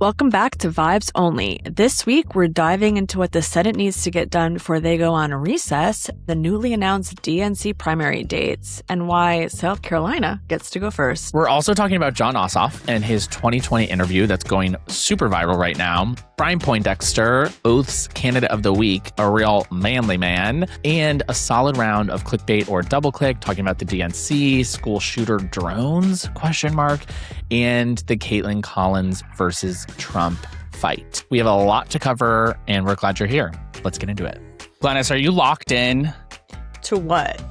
Welcome back to Vibes Only. This week, we're diving into what the Senate needs to get done before they go on recess, the newly announced DNC primary dates, and why South Carolina gets to go first. We're also talking about Jon Ossoff and his 2020 interview that's going super viral right now. Brian Poindexter, Oath's Candidate of the Week, a real manly man, and a solid round of clickbait or double click, talking about the DNC, school shooter drones, ? And the Kaitlan Collins versus Trump fight. We have a lot to cover, and we're glad you're here. Let's get into it. Glennis, are you locked in? To what?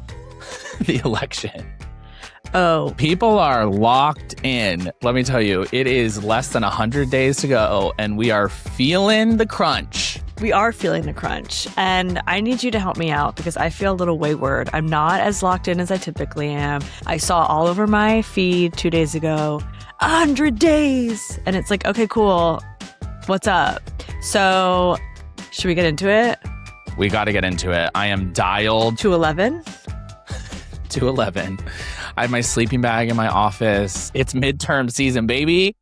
The election. Oh. People are locked in. Let me tell you, it is less than 100 days to go, and we are feeling the crunch. We are feeling the crunch, and I need you to help me out because I feel a little wayward. I'm not as locked in as I typically am. I saw all over my feed 2 days ago, 100 days. And it's like, okay, cool. What's up? So should we get into it? We got to get into it. I am dialed. 211? 211. I have my sleeping bag in my office. It's midterm season, baby.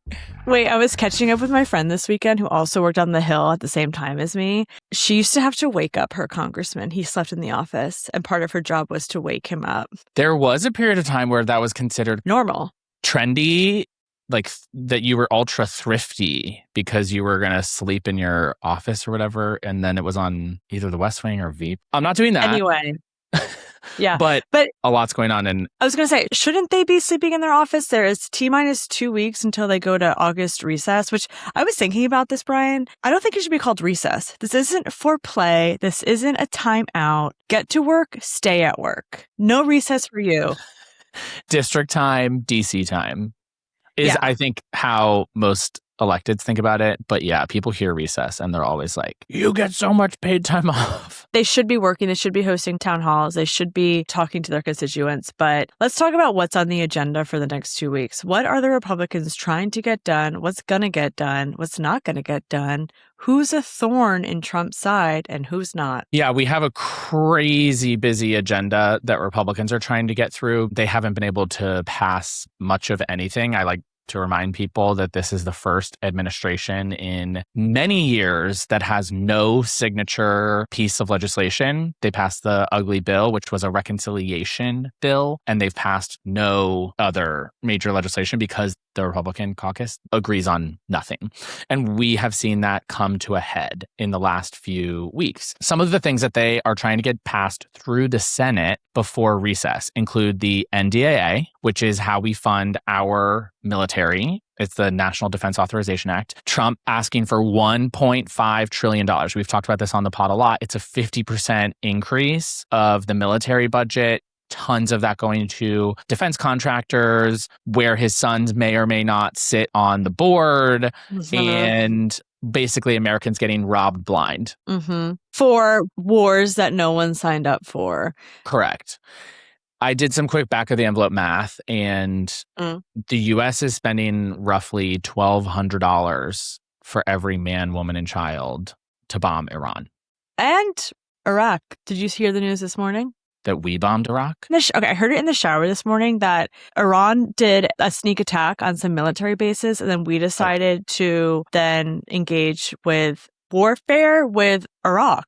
Wait, I was catching up with my friend this weekend who also worked on the Hill at the same time as me. She used to have to wake up her congressman. He slept in the office, and part of her job was to wake him up. There was a period of time where that was considered normal, trendy, like that you were ultra thrifty because you were going to sleep in your office or whatever. And then it was on either the West Wing or Veep. I'm not doing that. Anyway. Yeah. But a lot's going on. And I was going to say, shouldn't they be sleeping in their office? There is T-minus 2 weeks until they go to August recess, which I was thinking about this, Brian. I don't think it should be called recess. This isn't for play. This isn't a timeout. Get to work, stay at work. No recess for you. District time, DC time is, I think, how most electeds think about it. But yeah, people hear recess and they're always like, you get so much paid time off. They should be working. They should be hosting town halls. They should be talking to their constituents. But let's talk about what's on the agenda for the next 2 weeks. What are the Republicans trying to get done? What's going to get done? What's not going to get done? Who's a thorn in Trump's side and who's not? Yeah, we have a crazy busy agenda that Republicans are trying to get through. They haven't been able to pass much of anything. I like to remind people that this is the first administration in many years that has no signature piece of legislation. They passed the ugly bill, which was a reconciliation bill, and they've passed no other major legislation because the Republican caucus agrees on nothing. And we have seen that come to a head in the last few weeks. Some of the things that they are trying to get passed through the Senate before recess include the NDAA, which is how we fund our military. It's the National Defense Authorization Act. Trump asking for $1.5 trillion. We've talked about this on the pod a lot. It's a 50% increase of the military budget. Tons of that going to defense contractors, where his sons may or may not sit on the board, and basically Americans getting robbed blind. For wars that no one signed up for. Correct. I did some quick back of the envelope math, and the U.S. is spending roughly $1,200 for every man, woman, and child to bomb Iran. And Iraq. Did you hear the news this morning? That we bombed Iraq? Okay, I heard it in the shower this morning that Iran did a sneak attack on some military bases, and then we decided to then engage with warfare with Iraq.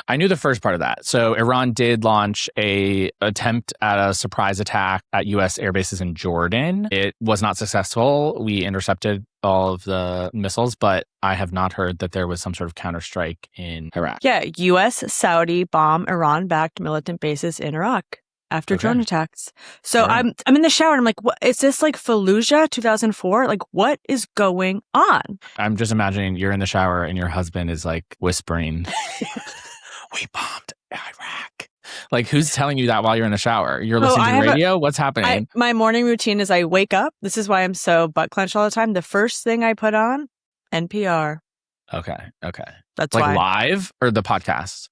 I knew the first part of that. So Iran did launch a attempt at a surprise attack at U.S. air bases in Jordan. It was not successful. We intercepted all of the missiles, but I have not heard that there was some sort of counterstrike in Iraq. Yeah, U.S. Saudi bomb Iran-backed militant bases in Iraq after drone attacks. So I'm in the shower and I'm like, what is this, like Fallujah 2004? Like, what is going on? I'm just imagining you're in the shower and your husband is like whispering, we bombed Iraq. Like, who's telling you that while you're in the shower? You're listening to the radio? What's happening? My morning routine is I wake up. This is why I'm so butt clenched all the time. The first thing I put on, NPR. Okay. That's like why. Live or the podcast?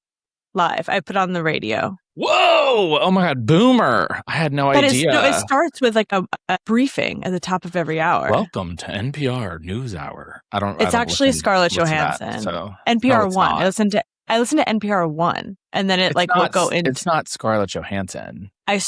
Live. I put on the radio. Whoa! Oh my God, boomer! I had no idea. It starts with like a briefing at the top of every hour. Welcome to NPR News Hour. It's actually Scarlett Johansson. So NPR One. I listen to NPR One, and then it will go into. It's not Scarlett Johansson. I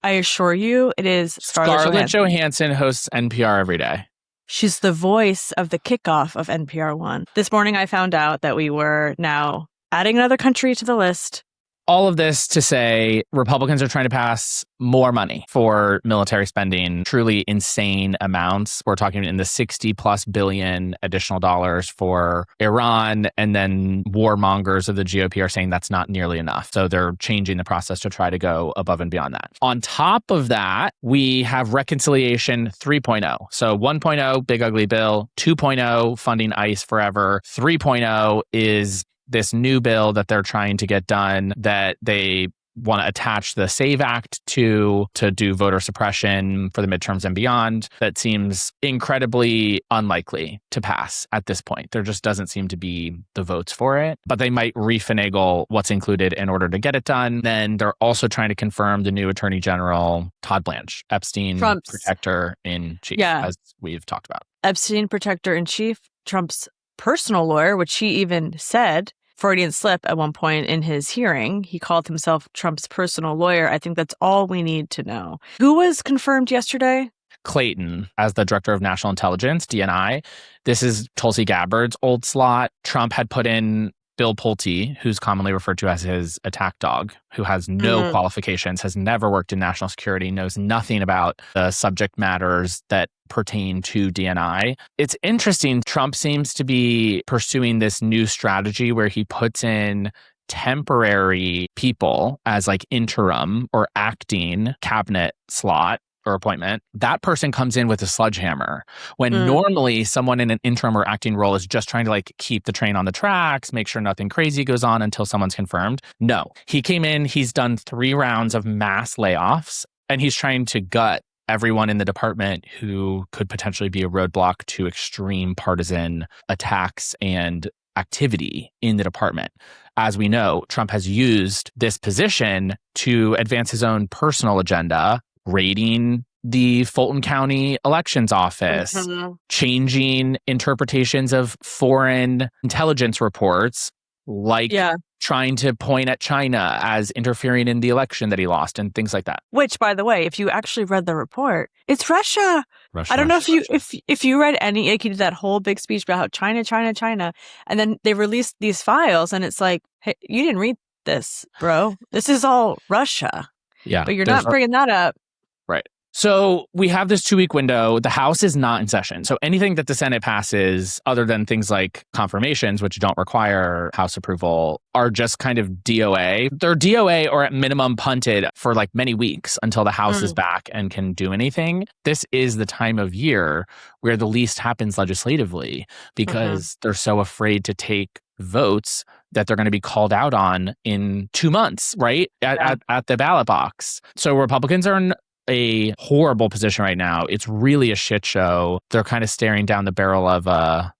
assure you, it is Scarlett Johansson hosts NPR every day. She's the voice of the kickoff of NPR1. This morning, I found out that we were now adding another country to the list. All of this to say, Republicans are trying to pass more money for military spending, truly insane amounts. We're talking in the 60 plus billion additional dollars for Iran. And then warmongers of the GOP are saying that's not nearly enough. So they're changing the process to try to go above and beyond that. On top of that, we have reconciliation 3.0. So 1.0, big ugly bill, 2.0, funding ICE forever, 3.0 is this new bill that they're trying to get done that they want to attach the SAVE Act to do voter suppression for the midterms and beyond. That seems incredibly unlikely to pass at this point. There just doesn't seem to be the votes for it, but they might refinagle what's included in order to get it done. Then they're also trying to confirm the new Attorney General, Todd Blanche, Epstein protector in chief, as we've talked about. Epstein protector in chief, Trump's personal lawyer, which he even said, Freudian slip at one point in his hearing. He called himself Trump's personal lawyer. I think that's all we need to know. Who was confirmed yesterday? Clayton as the director of national intelligence, DNI. This is Tulsi Gabbard's old slot. Trump had put in Bill Pulte, who's commonly referred to as his attack dog, who has no qualifications, has never worked in national security, knows nothing about the subject matters that pertain to DNI. It's interesting. Trump seems to be pursuing this new strategy where he puts in temporary people as like interim or acting cabinet slot or appointment. That person comes in with a sledgehammer when normally someone in an interim or acting role is just trying to like keep the train on the tracks, make sure nothing crazy goes on until someone's confirmed. No, he came in, he's done 3 rounds of mass layoffs, and he's trying to gut everyone in the department who could potentially be a roadblock to extreme partisan attacks and activity in the department. As we know, Trump has used this position to advance his own personal agenda, raiding the Fulton County Elections Office, changing interpretations of foreign intelligence reports, like trying to point at China as interfering in the election that he lost and things like that. Which, by the way, if you actually read the report, it's Russia. I don't know if you read any, like he did that whole big speech about how China, and then they released these files, and it's like, hey, you didn't read this, bro. This is all Russia. Yeah, but you're not bringing that up. Right. So we have this 2-week window. The House is not in session. So anything that the Senate passes, other than things like confirmations, which don't require House approval, are just kind of DOA. They're DOA or at minimum punted for like many weeks until the House is back and can do anything. This is the time of year where the least happens legislatively because they're so afraid to take votes that they're going to be called out on in 2 months, right? At the ballot box. So Republicans are in a horrible position right now. It's really a shit show. They're kind of staring down the barrel of a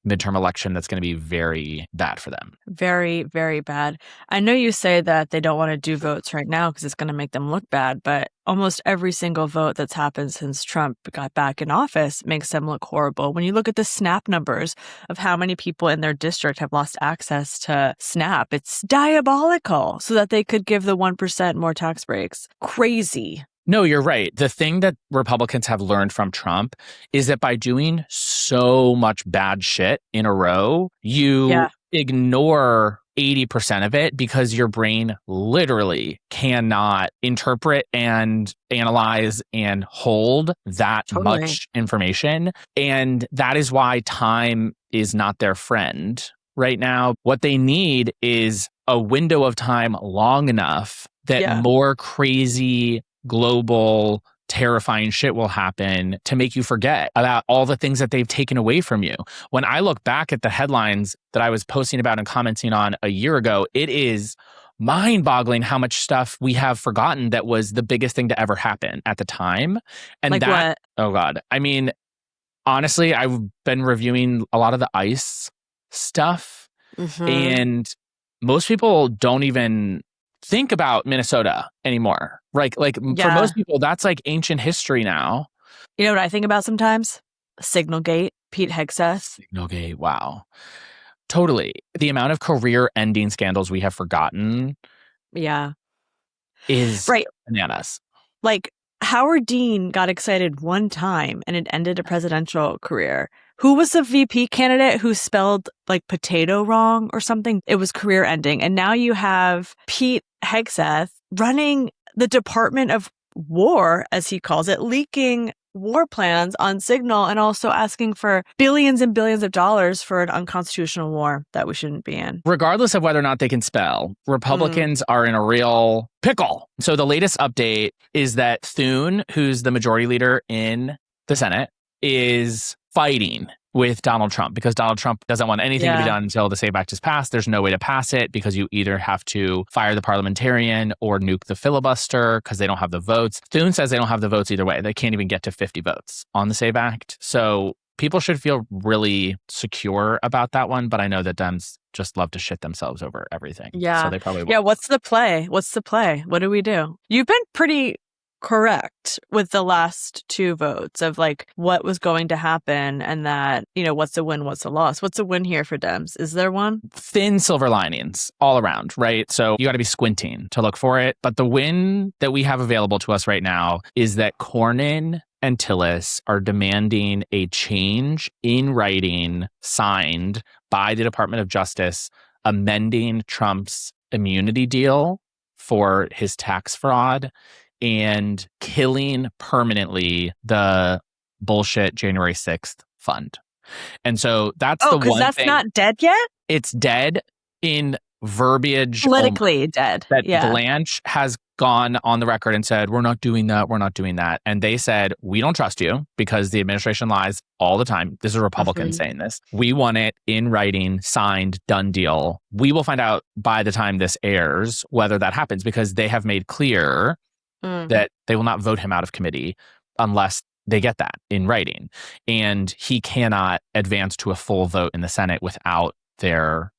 midterm election that's going to be very bad for them. Very, very bad. I know you say that they don't want to do votes right now because it's going to make them look bad, but almost every single vote that's happened since Trump got back in office makes them look horrible. When you look at the SNAP numbers of how many people in their district have lost access to SNAP, it's diabolical so that they could give the 1% more tax breaks. Crazy. No, you're right. The thing that Republicans have learned from Trump is that by doing so much bad shit in a row, you ignore 80% of it because your brain literally cannot interpret and analyze and hold that much information. And that is why time is not their friend right now. What they need is a window of time long enough that more crazy global terrifying shit will happen to make you forget about all the things that they've taken away from you. When I look back at the headlines that I was posting about and commenting on a year ago, it is mind-boggling how much stuff we have forgotten that was the biggest thing to ever happen at the time. And like what? Oh God. I mean, honestly, I've been reviewing a lot of the ICE stuff and most people don't even think about Minnesota anymore. For most people, that's like ancient history now. You know what I think about sometimes? Signalgate, Pete Hegseth. Signalgate, wow. Totally. The amount of career-ending scandals we have forgotten is bananas. Like, Howard Dean got excited one time and it ended a presidential career. Who was the VP candidate who spelled like potato wrong or something? It was career ending. And now you have Pete Hegseth running the Department of War, as he calls it, leaking war plans on Signal and also asking for billions and billions of dollars for an unconstitutional war that we shouldn't be in. Regardless of whether or not they can spell, Republicans are in a real pickle. So the latest update is that Thune, who's the majority leader in the Senate, is fighting with Donald Trump because Donald Trump doesn't want anything to be done until the SAVE Act is passed. There's no way to pass it because you either have to fire the parliamentarian or nuke the filibuster because they don't have the votes. Thune says they don't have the votes either way. They can't even get to 50 votes on the SAVE Act. So people should feel really secure about that one. But I know that Dems just love to shit themselves over everything. Yeah. So they probably won't. Yeah. What's the play? What do we do? You've been pretty correct with the last two votes of like what was going to happen and that, what's the win, what's the loss? What's the win here for Dems? Is there one? Thin silver linings all around, right? So you got to be squinting to look for it. But the win that we have available to us right now is that Cornyn and Tillis are demanding a change in writing signed by the Department of Justice, amending Trump's immunity deal for his tax fraud and killing permanently the bullshit January 6th fund. And so that's the one thing. Oh, because that's not dead yet? It's dead in verbiage. Politically dead. That Blanche has gone on the record and said, we're not doing that. We're not doing that. And they said, we don't trust you because the administration lies all the time. This is a Republican saying this. We want it in writing, signed, done deal. We will find out by the time this airs whether that happens because they have made clear that they will not vote him out of committee unless they get that in writing. And he cannot advance to a full vote in the Senate without their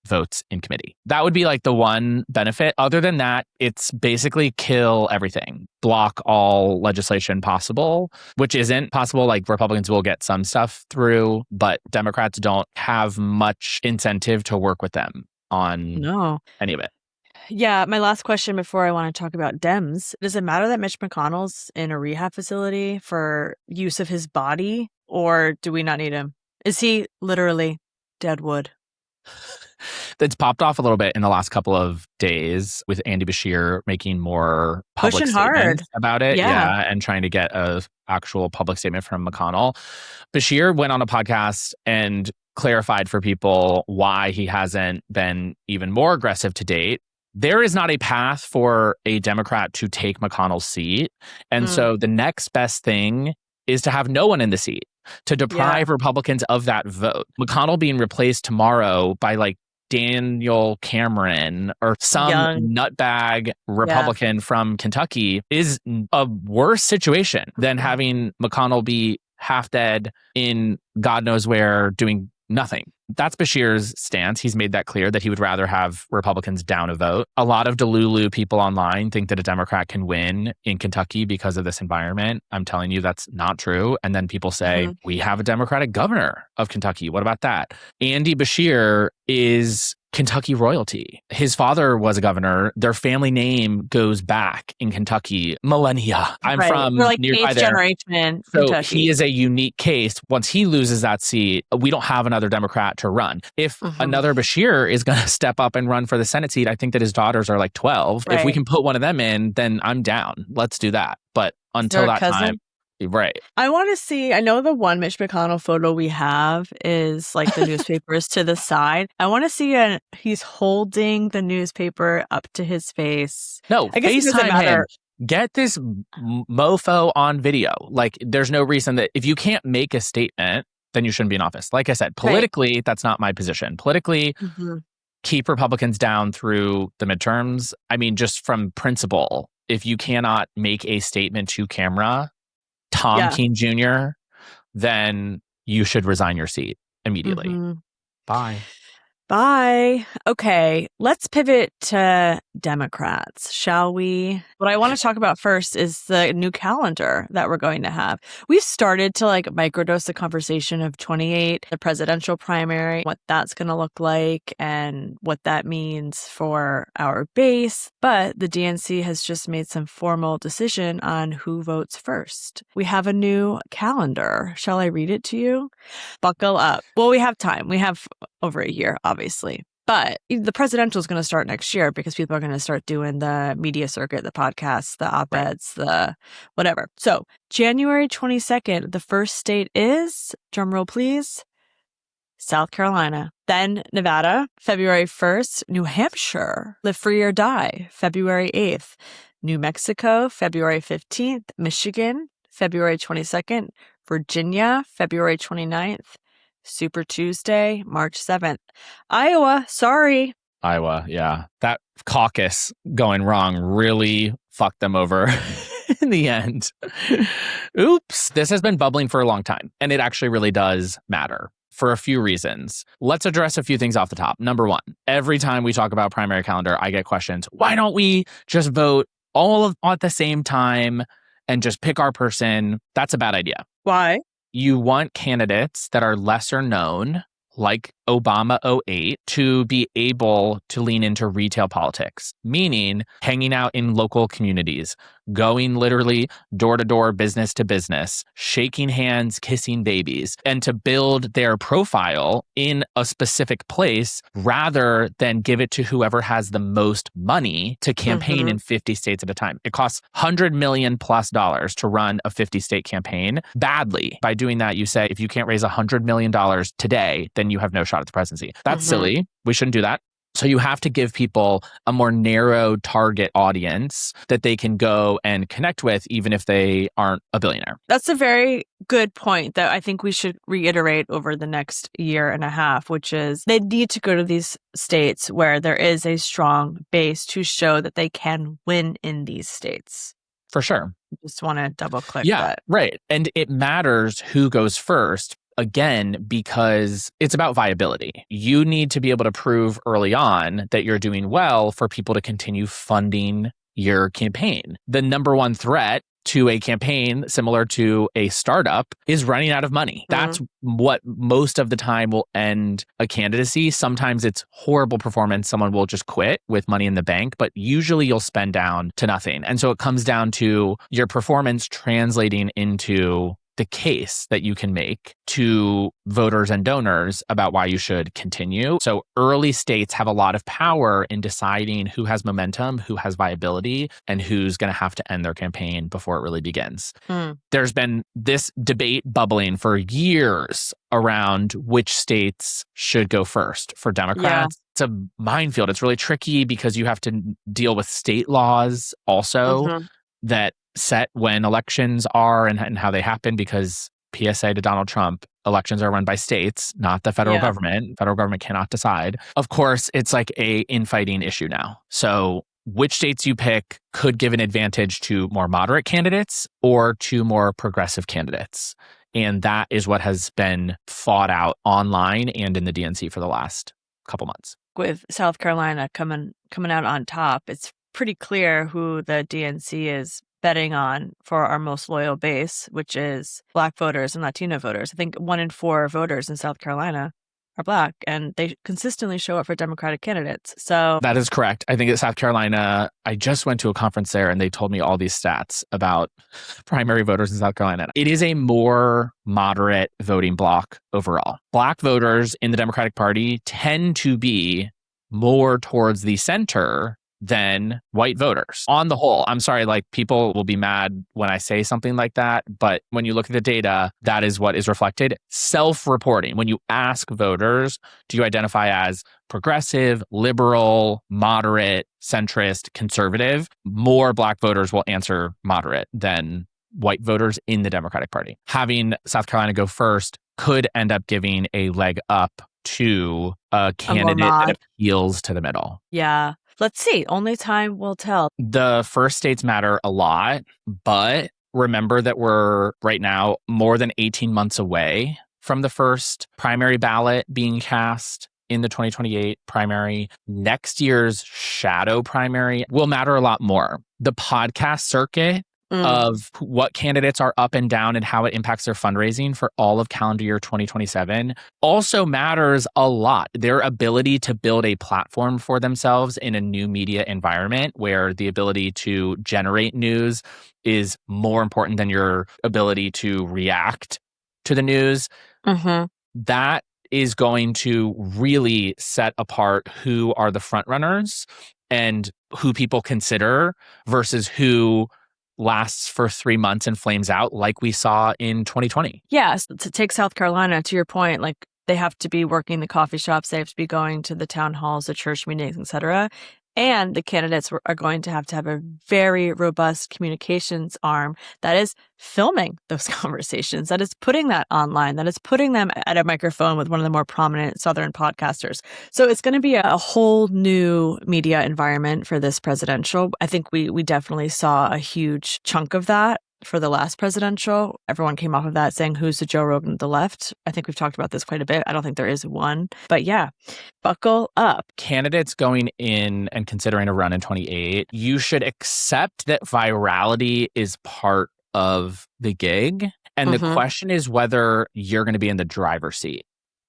votes in committee. That would be like the one benefit. Other than that, it's basically kill everything, block all legislation possible, which isn't possible. Like Republicans will get some stuff through, but Democrats don't have much incentive to work with them on any of it. Yeah, my last question before I want to talk about Dems. Does it matter that Mitch McConnell's in a rehab facility for use of his body, or do we not need him? Is he literally dead wood? That's popped off a little bit in the last couple of days with Andy Beshear making more public statements about it. Yeah, and trying to get a actual public statement from McConnell. Beshear went on a podcast and clarified for people why he hasn't been even more aggressive to date. There is not a path for a Democrat to take McConnell's seat. And so the next best thing is to have no one in the seat, to deprive Republicans of that vote. McConnell being replaced tomorrow by like Daniel Cameron or some nutbag Republican from Kentucky is a worse situation than having McConnell be half dead in God knows where doing nothing. That's Beshear's stance. He's made that clear that he would rather have Republicans down a vote. A lot of Delulu people online think that a Democrat can win in Kentucky because of this environment. I'm telling you that's not true. And then people say, we have a Democratic governor of Kentucky. What about that? Andy Beshear is Kentucky royalty. His father was a governor. Their family name goes back in Kentucky millennia. I'm from like nearby 8th there. generation So Kentucky. he is a unique case. Once he loses that seat, we don't have another Democrat to run. If another Beshear is going to step up and run for the Senate seat, I think that his daughters are like 12. If we can put one of them in, then I'm down. Let's do that. But until that time, I want to see, I know the one Mitch McConnell photo we have is like the newspapers to the side. I want to see he's holding the newspaper up to his face. No, I guess it doesn't matter. Get this mofo on video. Like, there's no reason that if you can't make a statement, then you shouldn't be in office. Like I said, politically, that's not my position. Politically, keep Republicans down through the midterms. I mean, just from principle, if you cannot make a statement to camera, Tom Keene Jr., then you should resign your seat immediately. Bye. Bye. Okay, let's pivot to Democrats, shall we? What I want to talk about first is the new calendar that we're going to have. We've started to microdose the conversation of 28, the presidential primary, what that's going to look like and what that means for our base. But the DNC has just made some formal decision on who votes first. We have a new calendar. Shall I read it to you? Buckle up. Well, we have time. We have over a year, obviously. But the presidential is going to start next year because people are going to start doing the media circuit, the podcasts, the op-eds, the whatever. So January 22nd, the first state is, drumroll please, South Carolina. Then Nevada, February 1st, New Hampshire, Live Free or Die, February 8th, New Mexico, February 15th, Michigan, February 22nd, Virginia, February 29th, Super Tuesday, March 7th. Iowa, sorry. Iowa, yeah. That caucus going wrong really fucked them over in the end. Oops. This has been bubbling for a long time, and it actually really does matter for a few reasons. Let's address a few things off the top. Number one, every time we talk about primary calendar, I get questions. Why don't we just vote at the same time and just pick our person? That's a bad idea. Why? You want candidates that are lesser known, like Obama '08, to be able to lean into retail politics, meaning hanging out in local communities, going literally door to door, business to business, shaking hands, kissing babies, and to build their profile in a specific place rather than give it to whoever has the most money to campaign in 50 states at a time. It costs $100 million plus to run a 50-state campaign badly. By doing that, you say, if you can't raise $100 million today, then you have no shot at the presidency. That's silly. We shouldn't do that. So you have to give people a more narrow target audience that they can go and connect with, even if they aren't a billionaire. That's a very good point that I think we should reiterate over the next year and a half, which is they need to go to these states where there is a strong base to show that they can win in these states. For sure. Just want to double click that. Right. And it matters who goes first. Again, because it's about viability. You need to be able to prove early on that you're doing well for people to continue funding your campaign. The number one threat to a campaign, similar to a startup, is running out of money. That's what most of the time will end a candidacy. Sometimes it's horrible performance. Someone will just quit with money in the bank, but usually you'll spend down to nothing. And so it comes down to your performance translating into the case that you can make to voters and donors about why you should continue. So early states have a lot of power in deciding who has momentum, who has viability, and who's going to have to end their campaign before it really begins. There's been this debate bubbling for years around which states should go first for Democrats. It's a minefield. It's really tricky because you have to deal with state laws also that set when elections are and how they happen, because PSA to Donald Trump, elections are run by states, not the federal government. Federal government cannot decide. Of course, it's like a infighting issue now. So which states you pick could give an advantage to more moderate candidates or to more progressive candidates. And that is what has been fought out online and in the DNC for the last couple months. With South Carolina coming out on top, it's pretty clear who the DNC is betting on for our most loyal base, which is Black voters and Latino voters. I think 1 in 4 voters in South Carolina are Black, and they consistently show up for Democratic candidates. So that is correct. I think at South Carolina, I just went to a conference there and they told me all these stats about primary voters in South Carolina. It is a more moderate voting bloc overall. Black voters in the Democratic Party tend to be more towards the center than white voters. On the whole, I'm sorry, people will be mad when I say something like that, but when you look at the data, that is what is reflected. Self-reporting. When you ask voters, do you identify as progressive, liberal, moderate, centrist, conservative? More Black voters will answer moderate than white voters in the Democratic Party. Having South Carolina go first could end up giving a leg up to a candidate that appeals to the middle. Yeah. Let's see. Only time will tell. The first states matter a lot, but remember that we're right now more than 18 months away from the first primary ballot being cast. in the 2028 primary. Next year's shadow primary will matter a lot more. The podcast circuit of what candidates are up and down and how it impacts their fundraising for all of calendar year 2027 also matters a lot. Their ability to build a platform for themselves in a new media environment where the ability to generate news is more important than your ability to react to the news. That is going to really set apart who are the front runners and who people consider versus who lasts for 3 months and flames out like we saw in 2020. Yes, to take South Carolina, to your point, like they have to be working the coffee shops, they have to be going to the town halls, the church meetings, etc. And the candidates are going to have a very robust communications arm that is filming those conversations, that is putting that online, that is putting them at a microphone with one of the more prominent Southern podcasters. So it's going to be a whole new media environment for this presidential. I think we definitely saw a huge chunk of that for the last presidential. Everyone came off of that saying, who's the Joe Rogan of the left? I think we've talked about this quite a bit. I don't think there is one. But yeah, buckle up. Candidates going in and considering a run in 28, you should accept that virality is part of the gig. And the question is whether you're going to be in the driver's seat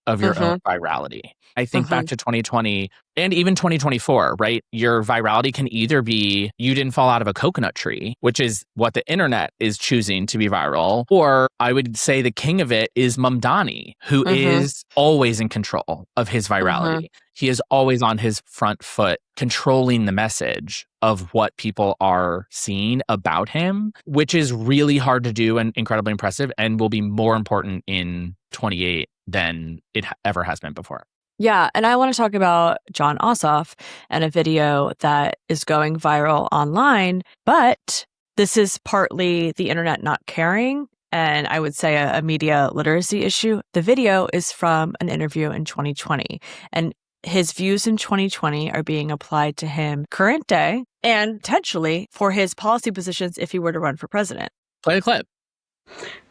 of your own virality. I think back to 2020 and even 2024, right? Your virality can either be you didn't fall out of a coconut tree, which is what the internet is choosing to be viral, or I would say the king of it is Mamdani, who is always in control of his virality. He is always on his front foot, controlling the message of what people are seeing about him, which is really hard to do and incredibly impressive and will be more important in 28 than it ever has been before. Yeah, and I want to talk about Jon Ossoff and a video that is going viral online, but this is partly the internet not caring, and I would say a media literacy issue. The video is from an interview in 2020, and his views in 2020 are being applied to him current day and potentially for his policy positions if he were to run for president. Play the clip.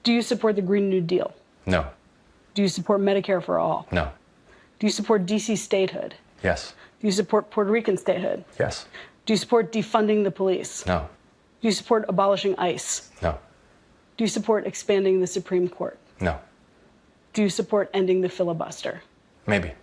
Do you support the Green New Deal? No. Do you support Medicare for all? No. Do you support DC statehood? Yes. Do you support Puerto Rican statehood? Yes. Do you support defunding the police? No. Do you support abolishing ICE? No. Do you support expanding the Supreme Court? No. Do you support ending the filibuster? Maybe.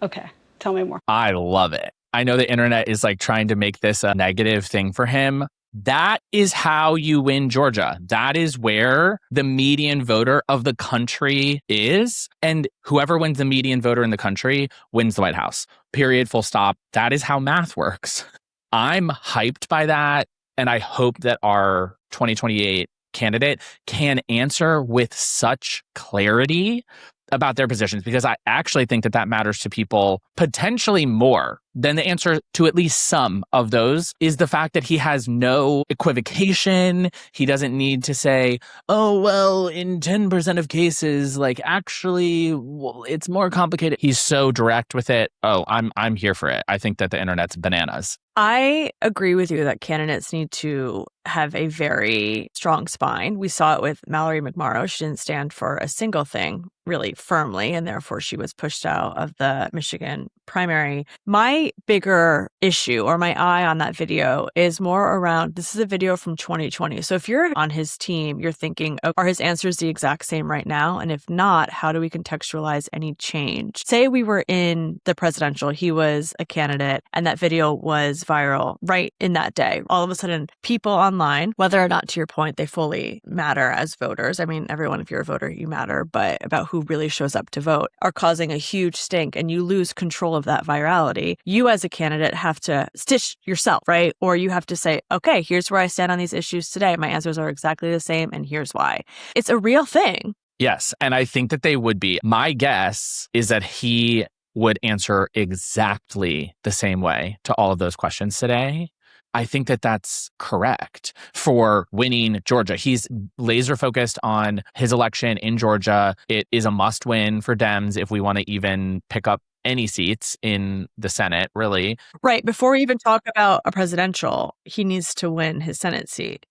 Okay, tell me more. I love it. I know the internet is like trying to make this a negative thing for him. That is how you win Georgia. That is where the median voter of the country is. And whoever wins the median voter in the country wins the White House. Period. Full stop. That is how math works. I'm hyped by that. And I hope that our 2028 candidate can answer with such clarity about their positions, because I actually think that matters to people potentially more than the answer to at least some of those is the fact that he has no equivocation. He doesn't need to say, oh, well, in 10% of cases, like actually, well, it's more complicated. He's so direct with it. Oh, I'm here for it. I think that the internet's bananas. I agree with you that candidates need to have a very strong spine. We saw it with Mallory McMorrow. She didn't stand for a single thing really firmly, and therefore she was pushed out of the Michigan primary. My bigger issue, or my eye on that video, is more around, this is a video from 2020. So if you're on his team, you're thinking, oh, are his answers the exact same right now? And if not, how do we contextualize any change? Say we were in the presidential, he was a candidate, and that video was viral right in that day. All of a sudden, people online, whether or not, to your point, they fully matter as voters. I mean, everyone, if you're a voter, you matter, but about who really shows up to vote, are causing a huge stink, and you lose control of that virality. You as a candidate have to stitch yourself, right? Or you have to say, okay, here's where I stand on these issues today. My answers are exactly the same, and here's why. It's a real thing. Yes, and I think that they would be. My guess is that he would answer exactly the same way to all of those questions today. I think that that's correct for winning Georgia. He's laser focused on his election in Georgia. It is a must win for Dems if we want to even pick up any seats in the Senate, really. Right. Before we even talk about a presidential, he needs to win his Senate seat.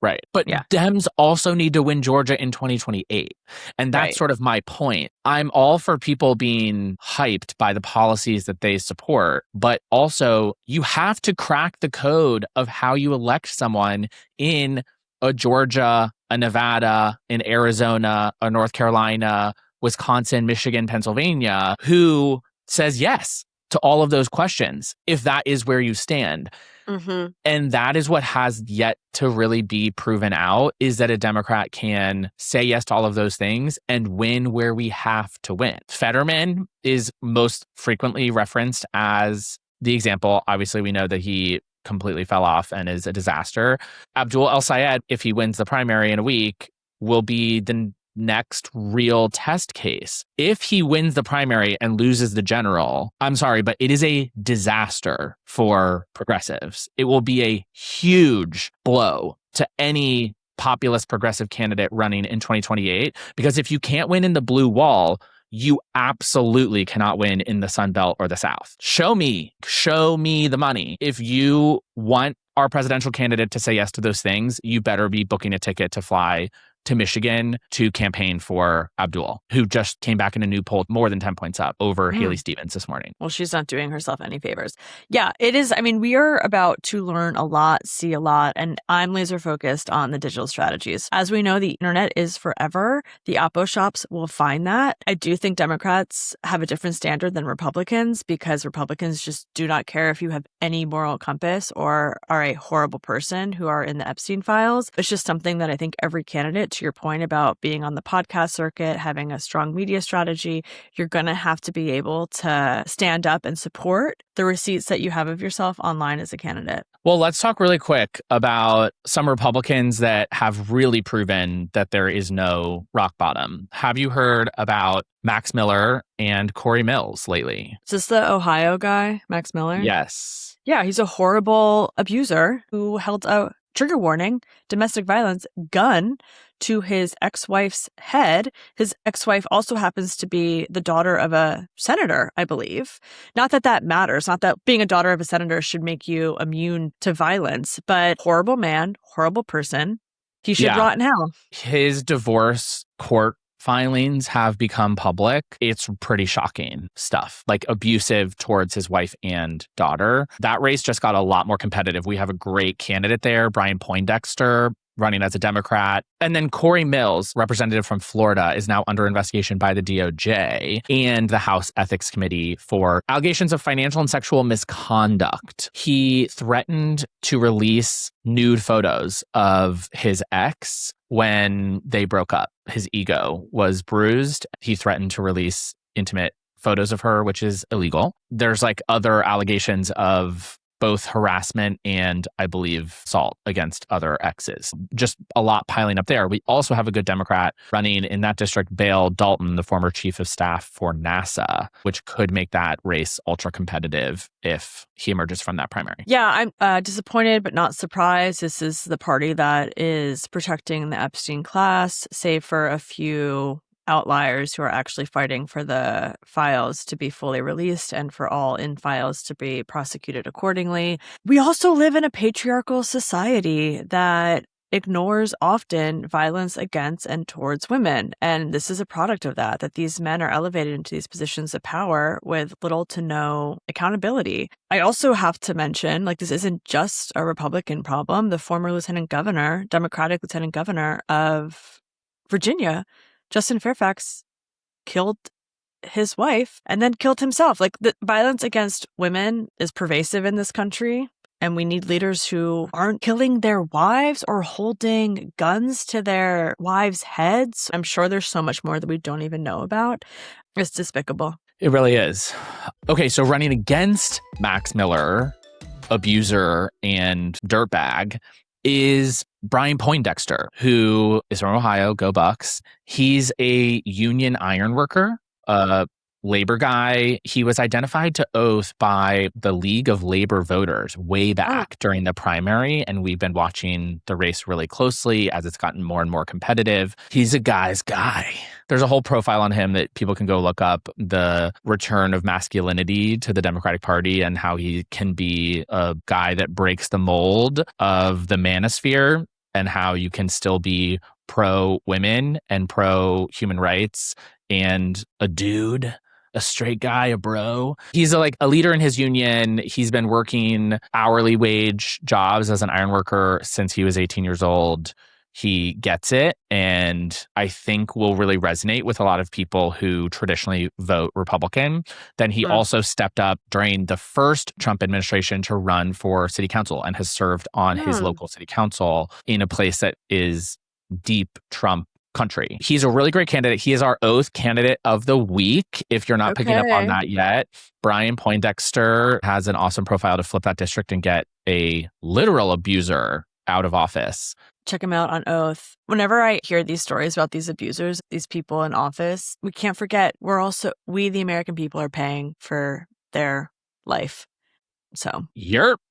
Right. But Yeah. Dems also need to win Georgia in 2028. And that's Right. sort of my point. I'm all for people being hyped by the policies that they support, but also you have to crack the code of how you elect someone in a Georgia, a Nevada, an Arizona, a North Carolina, Wisconsin, Michigan, Pennsylvania, who says yes to all of those questions, if that is where you stand. Mm-hmm. And that is what has yet to really be proven out, is that a Democrat can say yes to all of those things and win where we have to win. Fetterman is most frequently referenced as the example. Obviously, we know that he completely fell off and is a disaster. Abdul El-Sayed, if he wins the primary in a week, will be the next real test case. If he wins the primary and loses the general, I'm sorry, but it is a disaster for progressives. It will be a huge blow to any populist progressive candidate running in 2028, because if you can't win in the blue wall, you absolutely cannot win in the Sun Belt or the South. Show me the money. If you want our presidential candidate to say yes to those things, you better be booking a ticket to fly to Michigan to campaign for Abdul, who just came back in a new poll more than 10 points up over Haley Stevens this morning. Well, she's not doing herself any favors. Yeah, it is. I mean, we are about to learn a lot, see a lot, and I'm laser focused on the digital strategies. As we know, the internet is forever. The Oppo shops will find that. I do think Democrats have a different standard than Republicans, because Republicans just do not care if you have any moral compass or are a horrible person who are in the Epstein files. It's just something that I think every candidate, to your point about being on the podcast circuit, having a strong media strategy, you're going to have to be able to stand up and support the receipts that you have of yourself online as a candidate. Well, let's talk really quick about some Republicans that have really proven that there is no rock bottom. Have you heard about Max Miller and Cory Mills lately? Is this the Ohio guy, Max Miller? Yes. Yeah, he's a horrible abuser who held a trigger warning, domestic violence gun to his ex-wife's head. His ex-wife also happens to be the daughter of a senator, I believe. Not that that matters. Not that being a daughter of a senator should make you immune to violence, but horrible man, horrible person. He should rot in hell. His divorce court filings have become public. It's pretty shocking stuff, like abusive towards his wife and daughter. That race just got a lot more competitive. We have a great candidate there, Brian Poindexter, running as a Democrat. And then Cory Mills, representative from Florida, is now under investigation by the DOJ and the House Ethics Committee for allegations of financial and sexual misconduct. He threatened to release nude photos of his ex when they broke up. His ego was bruised. He threatened to release intimate photos of her, which is illegal. There's like other allegations of both harassment and, I believe, assault against other exes. Just a lot piling up there. We also have a good Democrat running in that district, Bale Dalton, the former chief of staff for NASA, which could make that race ultra competitive if he emerges from that primary. Yeah, I'm disappointed but not surprised. This is the party that is protecting the Epstein class, save for a few outliers who are actually fighting for the files to be fully released and for all in files to be prosecuted accordingly. We also live in a patriarchal society that ignores often violence against and towards women. And this is a product of that these men are elevated into these positions of power with little to no accountability. I also have to mention, this isn't just a Republican problem. The former Democratic lieutenant governor of Virginia, Justin Fairfax, killed his wife and then killed himself. The violence against women is pervasive in this country, and we need leaders who aren't killing their wives or holding guns to their wives' heads. I'm sure there's so much more that we don't even know about. It's despicable. It really is. Okay, so running against Max Miller, abuser and dirtbag, is Brian Poindexter, who is from Ohio, go Bucks. He's a union iron worker, a labor guy. He was identified to oath by the League of Labor Voters way back during the primary, and we've been watching the race really closely as it's gotten more and more competitive. He's a guy's guy. There's a whole profile on him that people can go look up, the return of masculinity to the Democratic Party and how he can be a guy that breaks the mold of the manosphere. and how you can still be pro women and pro human rights and a dude, a straight guy, a bro. He's a leader in his union. He's been working hourly wage jobs as an iron worker since he was 18 years old. He gets it, and I think will really resonate with a lot of people who traditionally vote Republican. Then he also stepped up during the first Trump administration to run for city council and has served on his local city council in a place that is deep Trump country. He's a really great candidate. He is our oath candidate of the week. If you're not picking up on that yet, Brian Poindexter has an awesome profile to flip that district and get a literal abuser out of office. Check him out on Oath. Whenever I hear these stories about these abusers, these people in office, we can't forget we the American people are paying for their life. So,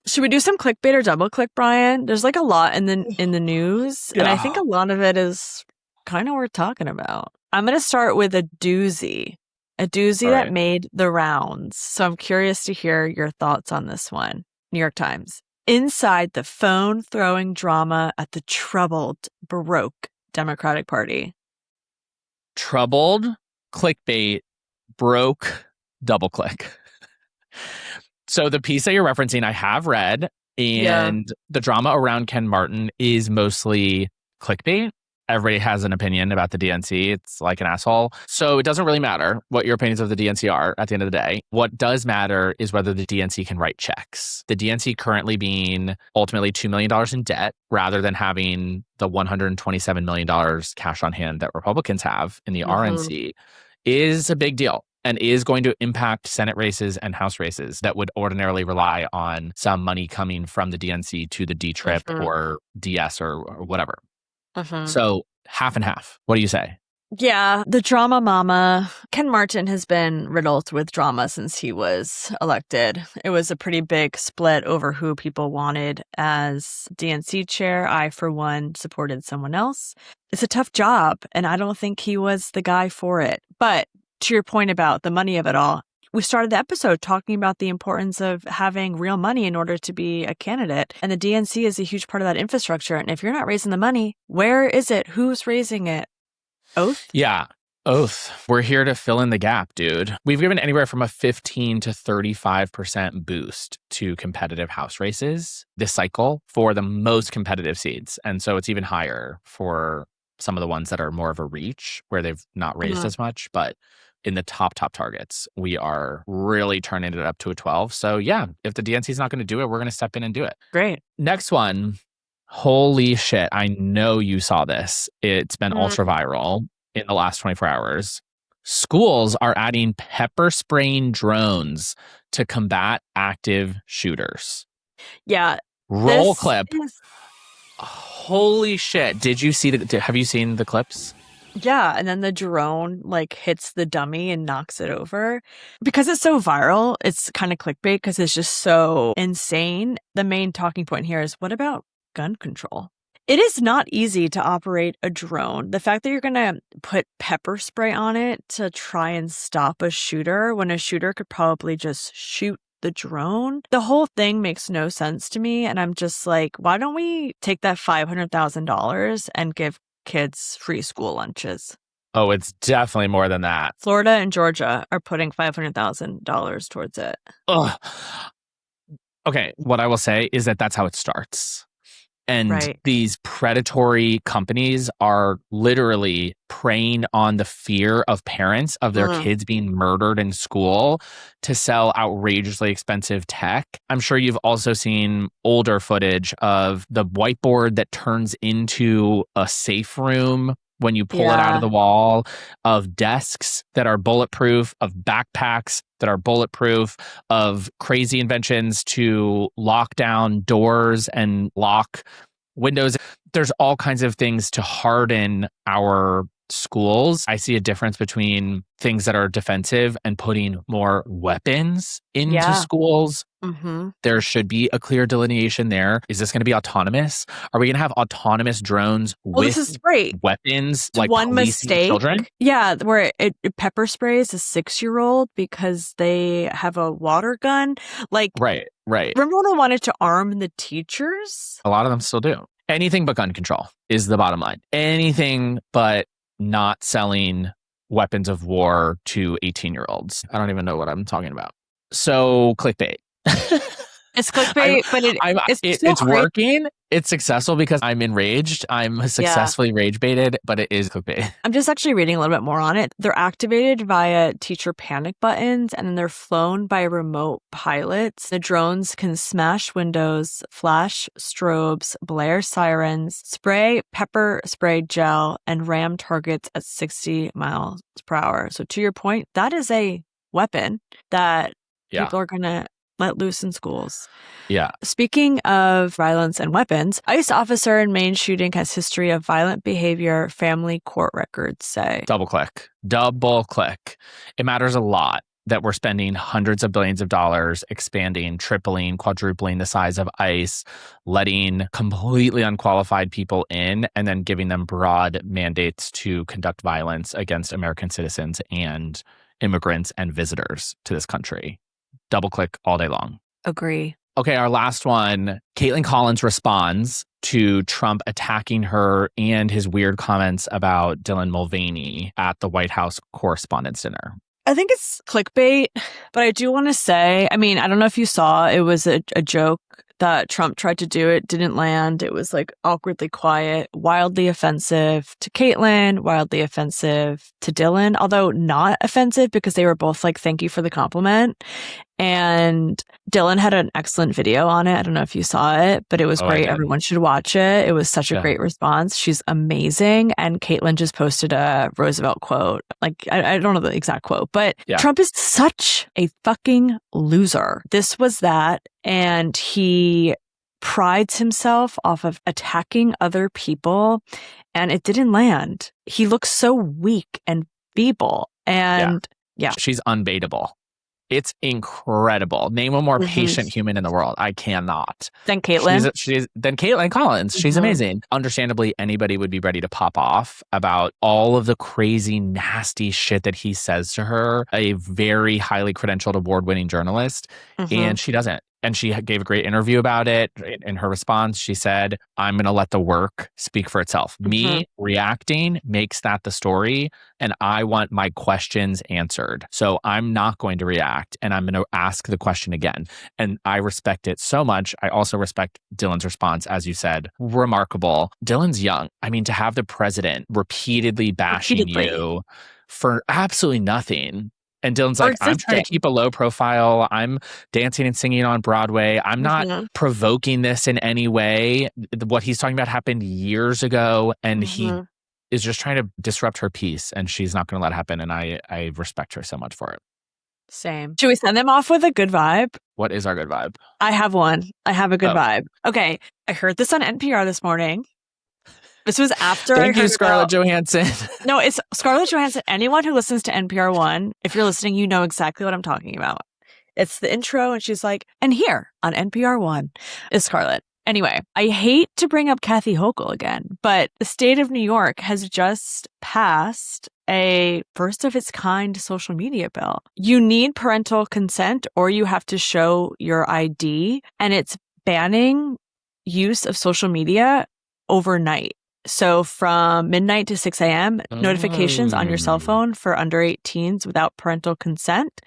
should we do some clickbait or double click, Brian? There's a lot in the news, and I think a lot of it is kind of worth talking about. I'm going to start with a doozy that made the rounds. So I'm curious to hear your thoughts on this one. New York Times. Inside the phone-throwing drama at the troubled, Baroque Democratic Party. Troubled, clickbait, broke, double click. So the piece that you're referencing, I have read, and the drama around Ken Martin is mostly clickbait. Everybody has an opinion about the DNC. It's like an asshole. So it doesn't really matter what your opinions of the DNC are at the end of the day. What does matter is whether the DNC can write checks. The DNC currently being ultimately $2 million in debt rather than having the $127 million cash on hand that Republicans have in the RNC is a big deal and is going to impact Senate races and House races that would ordinarily rely on some money coming from the DNC to the D-Trip or DS or whatever. So half and half. What do you say? Yeah, the drama mama. Ken Martin has been riddled with drama since he was elected. It was a pretty big split over who people wanted as DNC chair. I, for one, supported someone else. It's a tough job, and I don't think he was the guy for it. But to your point about the money of it all, we started the episode talking about the importance of having real money in order to be a candidate. And the DNC is a huge part of that infrastructure. And if you're not raising the money, where is it? Who's raising it? Oath? Yeah, Oath. We're here to fill in the gap, dude. We've given anywhere from a 15 to 35% boost to competitive House races this cycle for the most competitive seats. And so it's even higher for some of the ones that are more of a reach where they've not raised as much. But in the top targets, we are really turning it up to a 12. So yeah, if the DNC is not going to do it, we're going to step in and do it. Great. Next one. Holy shit. I know you saw this. It's been ultra viral in the last 24 hours. Schools are adding pepper spraying drones to combat active shooters. Yeah. Roll clip. Holy shit. Did you see have you seen the clips? Yeah, and then the drone hits the dummy and knocks it over. Because it's so viral, it's kind of clickbait because it's just so insane. The main talking point here is, what about gun control? It is not easy to operate a drone. The fact that you're going to put pepper spray on it to try and stop a shooter when a shooter could probably just shoot the drone, the whole thing makes no sense to me. And I'm just like, why don't we take that $500,000 and give kids free school lunches? Oh, it's definitely more than that. Florida and Georgia are putting $500,000 towards it. Ugh. Okay, what I will say is that that's how it starts. And these predatory companies are literally preying on the fear of parents of their kids being murdered in school to sell outrageously expensive tech. I'm sure you've also seen older footage of the whiteboard that turns into a safe room when you pull it out of the wall, of desks that are bulletproof, of backpacks that are bulletproof, of crazy inventions to lock down doors and lock windows. There's all kinds of things to harden our schools. I see a difference between things that are defensive and putting more weapons into schools. There should be a clear delineation there. Is this going to be autonomous? Are we going to have autonomous drones with this is great. Weapons like one mistake children? Yeah, where it pepper sprays a 6-year-old because they have a water gun. Right. Remember when I wanted to arm the teachers? A lot of them still do. Anything but gun control is the bottom line. Anything but not selling weapons of war to 18-year-olds. I don't even know what I'm talking about. So clickbait. It's clickbait, but it's working. It's successful because I'm enraged. I'm successfully rage baited, but it is clickbait. I'm just actually reading a little bit more on it. They're activated via teacher panic buttons, and then they're flown by remote pilots. The drones can smash windows, flash strobes, blare sirens, spray pepper spray gel, and ram targets at 60 miles per hour. So to your point, that is a weapon that people are going to let loose in schools. Yeah. Speaking of violence and weapons, ICE officer in Maine shooting has history of violent behavior, family court records say. Double click. It matters a lot that we're spending hundreds of billions of dollars expanding, tripling, quadrupling the size of ICE, letting completely unqualified people in, and then giving them broad mandates to conduct violence against American citizens and immigrants and visitors to this country. Double click all day long. Agree. Okay, our last one. Kaitlan Collins responds to Trump attacking her and his weird comments about Dylan Mulvaney at the White House Correspondents' Dinner. I think it's clickbait, but I do want to say, I mean, I don't know if you saw, it was a joke that Trump tried to do. It didn't land. It was like awkwardly quiet, wildly offensive to Kaitlan, wildly offensive to Dylan, although not offensive because they were both like, thank you for the compliment. And Dylan had an excellent video on it. I don't know if you saw it, but it was great. Everyone should watch it. It was such a great response. She's amazing. And Kaitlan just posted a Roosevelt quote. Like, I don't know the exact quote, but Trump is such a fucking loser. This was that. And he prides himself off of attacking other people, and it didn't land. He looks so weak and feeble. And she's unbaitable. It's incredible. Name a more patient human in the world. I cannot. Than Kaitlan? She's than Kaitlan Collins. She's amazing. Understandably, anybody would be ready to pop off about all of the crazy, nasty shit that he says to her, a very highly credentialed, award-winning journalist, and she doesn't. And she gave a great interview about it. In her response, she said, I'm going to let the work speak for itself. Me reacting makes that the story, and I want my questions answered. So I'm not going to react, and I'm going to ask the question again. And I respect it so much. I also respect Dylan's response, as you said. Remarkable. Dylan's young. I mean, to have the president repeatedly bashing you for absolutely nothing. And Dylan's like, I'm trying to keep a low profile. I'm dancing and singing on Broadway. I'm not provoking this in any way. What he's talking about happened years ago, and he is just trying to disrupt her peace, and she's not going to let it happen. And I respect her so much for it. Same. Should we send them off with a good vibe? What is our good vibe? I have one. I have a good vibe. Okay. I heard this on NPR this morning. This was after Thank you, Scarlett Johansson. No, it's Scarlett Johansson. Anyone who listens to NPR One, if you're listening, you know exactly what I'm talking about. It's the intro, and she's like, and here on NPR One is Scarlett. Anyway, I hate to bring up Kathy Hochul again, but the state of New York has just passed a first of its kind social media bill. You need parental consent, or you have to show your ID, and it's banning use of social media overnight. So from midnight to 6 a.m., notifications on your cell phone for under 18s without parental consent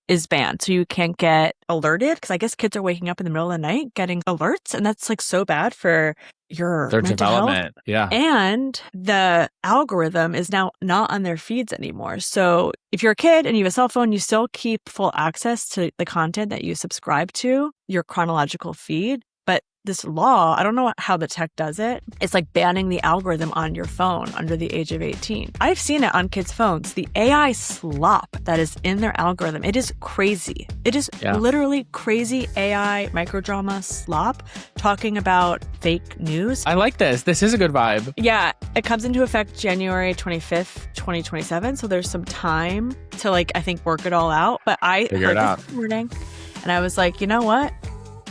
is banned. So you can't get alerted, because I guess kids are waking up in the middle of the night getting alerts, and that's like so bad for their development. Health. Yeah. And the algorithm is now not on their feeds anymore. So if you're a kid and you have a cell phone, you still keep full access to the content that you subscribe to, your chronological feed. But this law, I don't know how the tech does it. It's like banning the algorithm on your phone under the age of 18. I've seen it on kids' phones. The AI slop that is in their algorithm, it is crazy. It is literally crazy AI microdrama slop talking about fake news. I like this. This is a good vibe. Yeah, it comes into effect January 25th, 2027. So there's some time to I think work it all out. But I figure it out this morning, and I was like, you know what?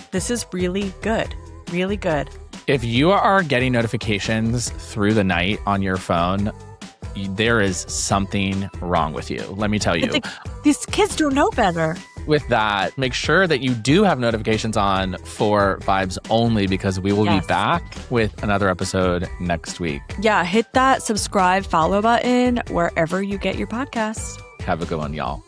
This is really good. Really good. If you are getting notifications through the night on your phone, there is something wrong with you. Let me tell you. These kids don't know better. with that, make sure that you do have notifications on for Vibes Only, because we will be back with another episode next week. Yeah, hit that subscribe, follow button wherever you get your podcasts. Have a good one, y'all.